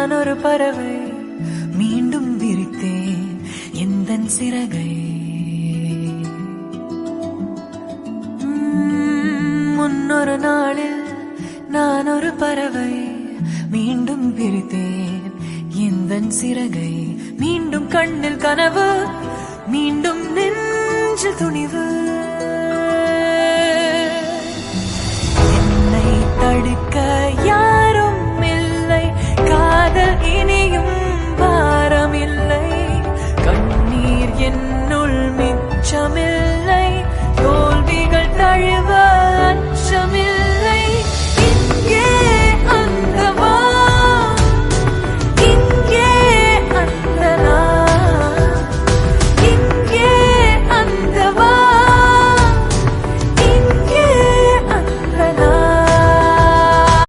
நான் ஒரு பறவை மீண்டும் விரித்தேன் எந்தன் சிறகை. முன்னொரு நாளில் நான் ஒரு பறவை மீண்டும் விரித்தேன் எந்தன் சிறகை. மீண்டும் கண்ணில் கனவு, மீண்டும் நெஞ்சில் துணிவு.